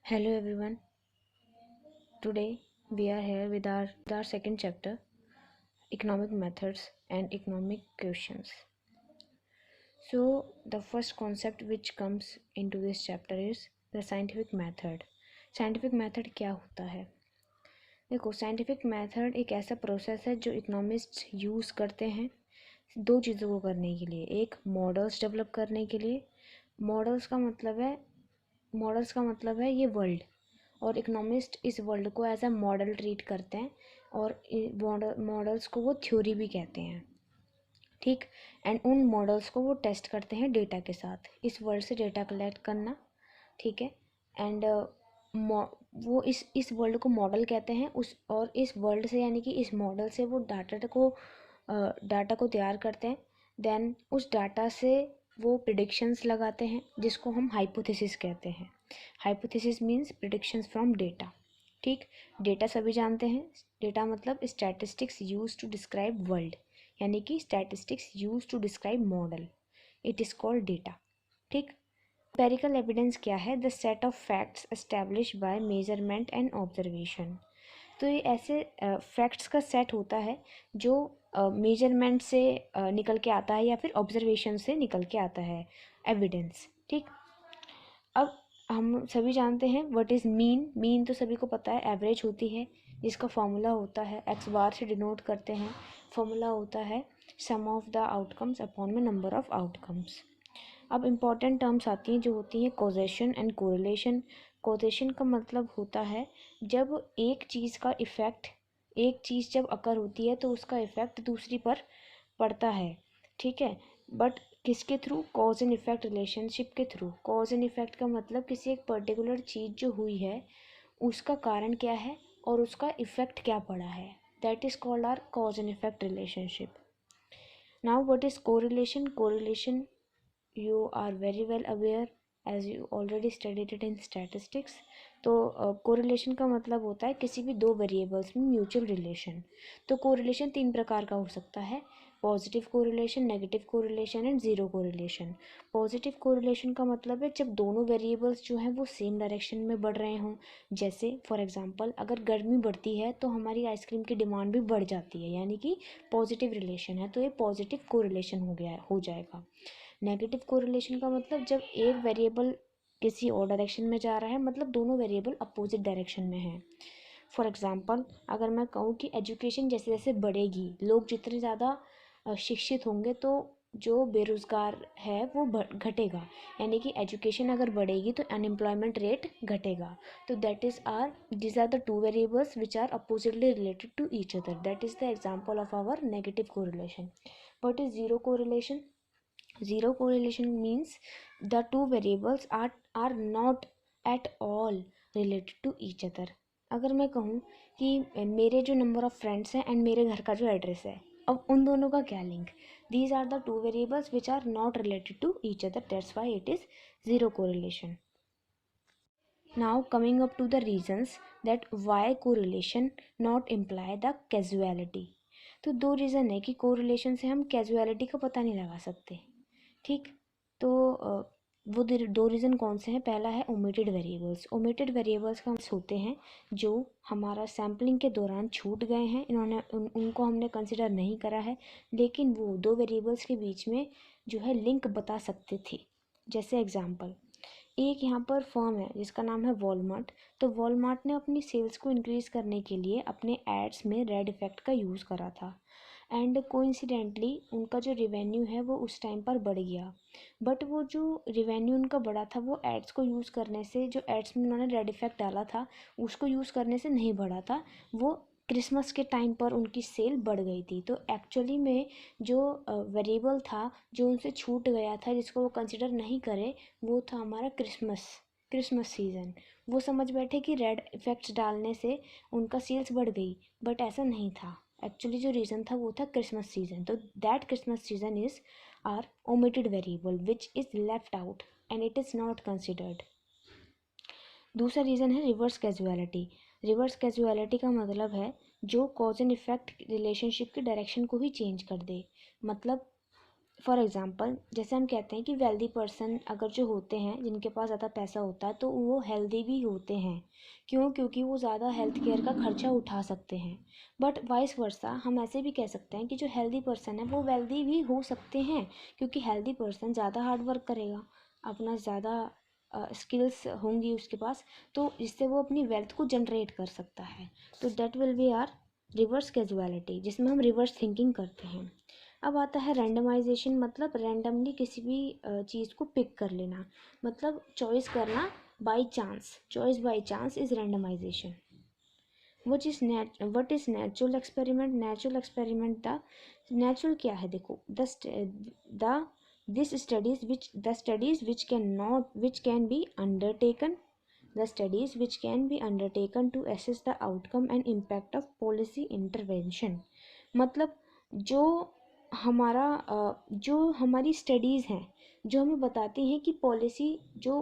Hello everyone. Today we are here with our second chapter, economic methods and economic questions. So the first concept which comes into this chapter is the scientific method. Scientific method क्या होता है? देखो, scientific method एक ऐसा process है जो economist use करते हैं दो चीज़ों को करने के लिए। एक, मॉडल्स डेवलप करने के लिए। मॉडल्स का मतलब है ये वर्ल्ड, और इकोनॉमिस्ट इस वर्ल्ड को एज अ मॉडल ट्रीट करते हैं, और मॉडल्स को वो थ्योरी भी कहते हैं। ठीक। एंड उन मॉडल्स को वो टेस्ट करते हैं डेटा के साथ, इस वर्ल्ड से डेटा कलेक्ट करना। ठीक है। एंड वो इस वर्ल्ड को मॉडल कहते हैं, और इस वर्ल्ड से यानी कि इस मॉडल से वो डाटा को तैयार करते हैं। देन उस डाटा से वो प्रिडिक्शंस लगाते हैं जिसको हम हाइपोथेसिस कहते हैं। Hypothesis means predictions from data. ठीक। डेटा सभी जानते हैं, डेटा मतलब statistics use to describe world, यानी कि statistics use to describe model, it is called data. ठीक। एम्पेरिकल एविडेंस क्या है? The set of facts establish by measurement and observation. तो ये ऐसे फैक्ट्स का सेट होता है जो मेजरमेंट से निकल के आता है या फिर ऑब्जर्वेशन से निकल के आता है, एविडेंस। ठीक। अब हम सभी जानते हैं व्हाट इज़ मीन। मीन तो सभी को पता है, एवरेज होती है, जिसका फॉर्मूला होता है एक्स बार से डिनोट करते हैं। फॉर्मूला होता है सम ऑफ द आउटकम्स अपॉन में नंबर ऑफ आउटकम्स। अब इम्पॉर्टेंट टर्म्स आती हैं जो होती हैं कॉजेशन एंड कोरिलेशन। कॉजेशन का मतलब होता है जब एक चीज़ का इफ़ेक्ट, एक चीज़ जब अकर होती है तो उसका इफ़ेक्ट दूसरी पर पड़ता है। ठीक है। बट किसके through? Cause and effect relationship के थ्रू। कॉज एंड इफ़ेक्ट का मतलब किसी एक पर्टिकुलर चीज़ जो हुई है उसका कारण क्या है और उसका इफ़ेक्ट क्या पड़ा है, that is called our cause and effect relationship. Now what is correlation? Correlation you are very well aware as you already studied it in statistics। तो कोरिलेशन का मतलब होता है किसी भी दो वेरिएबल्स में म्यूचुअल रिलेशन। तो कोरिलेशन तीन प्रकार का हो सकता है, positive correlation, negative correlation and zero correlation. Positive correlation का मतलब है जब दोनों वेरिएबल्स जो हैं वो सेम डायरेक्शन में बढ़ रहे हों। जैसे फॉर एग्जांपल अगर गर्मी बढ़ती है तो हमारी आइसक्रीम की डिमांड भी बढ़ जाती है, यानी कि पॉजिटिव रिलेशन है, तो ये पॉजिटिव कोरिलेशन हो जाएगा। नेगेटिव कोरिलेशन का मतलब जब एक वेरिएबल किसी और डायरेक्शन में जा रहा है, मतलब दोनों वेरिएबल अपोजिट डायरेक्शन में हैं। फॉर एग्जांपल अगर मैं कहूँ कि एजुकेशन जैसे जैसे बढ़ेगी, लोग जितने ज़्यादा शिक्षित होंगे तो जो बेरोज़गार है वो घटेगा, यानी कि एजुकेशन अगर बढ़ेगी तो अनएम्प्लॉयमेंट रेट घटेगा। तो that is our this are the two variables which are oppositely related to each other, that is the example of our negative correlation. What is zero correlation? Zero correlation means the two variables are not at all related to each other। अगर मैं कहूँ कि मेरे जो number of friends हैं and मेरे घर का जो एड्रेस है, अब उन दोनों का क्या link? These are the two variables which are not related to each other, that's why it is zero correlation. Now coming up to the reasons that why correlation not imply the causality. तो दो reason है कि correlation से हम casualty का पता नहीं लगा सकते। ठीक। तो वो दो रीज़न कौन से हैं? पहला है ओमिटेड वेरिएबल्स। ओमिटेड वेरिएबल्स का होते हैं जो हमारा सैम्पलिंग के दौरान छूट गए हैं, उनको हमने कंसिडर नहीं करा है, लेकिन वो दो वेरिएबल्स के बीच में जो है लिंक बता सकते थे। जैसे एग्जांपल, एक यहाँ पर फर्म है जिसका नाम है वॉलमार्ट। तो वॉलमार्ट ने अपनी सेल्स को इंक्रीज़ करने के लिए अपने एड्स में रेड इफ़ेक्ट का यूज़ करा था, एंड कोइंसिडेंटली उनका जो रिवेन्यू है वो उस टाइम पर बढ़ गया। बट वो जो रिवेन्यू उनका बढ़ा था वो एड्स को यूज़ करने से, जो एड्स में उन्होंने रेड इफ़ेक्ट डाला था उसको यूज़ करने से नहीं बढ़ा था, वो क्रिसमस के टाइम पर उनकी सेल बढ़ गई थी। तो एक्चुअली में जो वेरिएबल था जो उनसे छूट गया था, जिसको वो कंसिडर नहीं करे, वो था हमारा क्रिसमस सीज़न। वो समझ बैठे कि रेड इफ़ेक्ट्स डालने से उनका सेल्स बढ़ गई, बट ऐसा नहीं था। एक्चुअली जो रीज़न था वो था क्रिसमस सीज़न। तो that Christmas season is our omitted variable which is left out and it is not considered. दूसरा रीज़न है रिवर्स कैजुअलिटी। रिवर्स कैजुअलिटी का मतलब है जो कॉज एंड इफेक्ट रिलेशनशिप के डायरेक्शन को ही चेंज कर दे। मतलब फॉर एग्ज़ाम्पल जैसे हम कहते हैं कि वेल्दी पर्सन अगर जो होते हैं जिनके पास ज़्यादा पैसा होता है तो वो हेल्दी भी होते हैं। क्यों? क्योंकि वो ज़्यादा हेल्थ केयर का खर्चा उठा सकते हैं। बट वाइस वर्सा हम ऐसे भी कह सकते हैं कि जो हेल्दी पर्सन है वो वेल्दी भी हो सकते हैं, क्योंकि हेल्दी पर्सन ज़्यादा हार्ड वर्क करेगा, अपना ज़्यादा स्किल्स होंगी उसके पास, तो जिससे वो अपनी वेल्थ को जनरेट कर सकता है। तो that will be our reverse causality, जिसमें हम रिवर्स थिंकिंग करते हैं। अब आता है रैंडमाइजेशन, मतलब रैंडमली किसी भी चीज़ को पिक कर लेना, मतलब चॉइस करना by chance. Choice by chance is randomisation. What is natural experiment? Natural experiment, the natural क्या है, देखो, the this studies which the studies which can be undertaken the studies which can be undertaken to assess the outcome and impact of policy intervention। मतलब जो जो हमारी studies हैं जो हमें बताती हैं कि पॉलिसी जो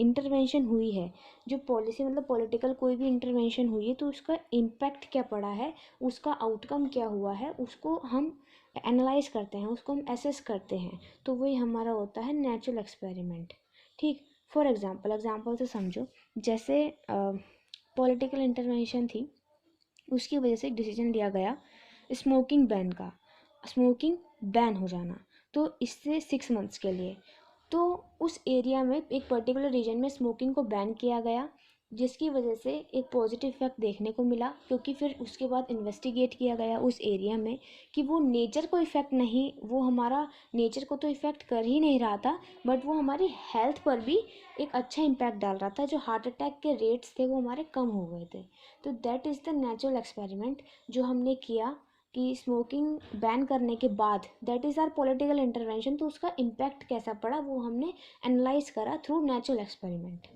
इंटरवेंशन हुई है, जो पॉलिसी मतलब पॉलिटिकल कोई भी इंटरवेंशन हुई है तो उसका इम्पैक्ट क्या पड़ा है, उसका आउटकम क्या हुआ है, उसको हम एनालाइज करते हैं, उसको हम एसेस करते हैं। तो वही हमारा होता है नेचुरल एक्सपेरिमेंट। ठीक। फॉर एग्ज़ाम्पल से समझो, जैसे पॉलिटिकल इंटरवेंशन थी, उसकी वजह से एक डिसीजन लिया गया स्मोकिंग बैन का, स्मोकिंग बैन हो जाना, तो इससे 6 मंथ्स के लिए। तो उस एरिया में एक पर्टिकुलर रीजन में स्मोकिंग को बैन किया गया, जिसकी वजह से एक पॉजिटिव इफेक्ट देखने को मिला, क्योंकि फिर उसके बाद इन्वेस्टिगेट किया गया उस एरिया में कि वो नेचर को इफ़ेक्ट नहीं, वो हमारा नेचर को तो इफ़ेक्ट कर ही नहीं रहा था, बट वो हमारी हेल्थ पर भी एक अच्छा इम्पैक्ट डाल रहा था। जो हार्ट अटैक के रेट्स थे वो हमारे कम हो गए थे। तो that is the natural experiment जो हमने किया कि स्मोकिंग बैन करने के बाद, that is our political intervention. तो उसका इम्पैक्ट कैसा पड़ा वो हमने एनालाइज करा थ्रू नेचुरल एक्सपेरिमेंट।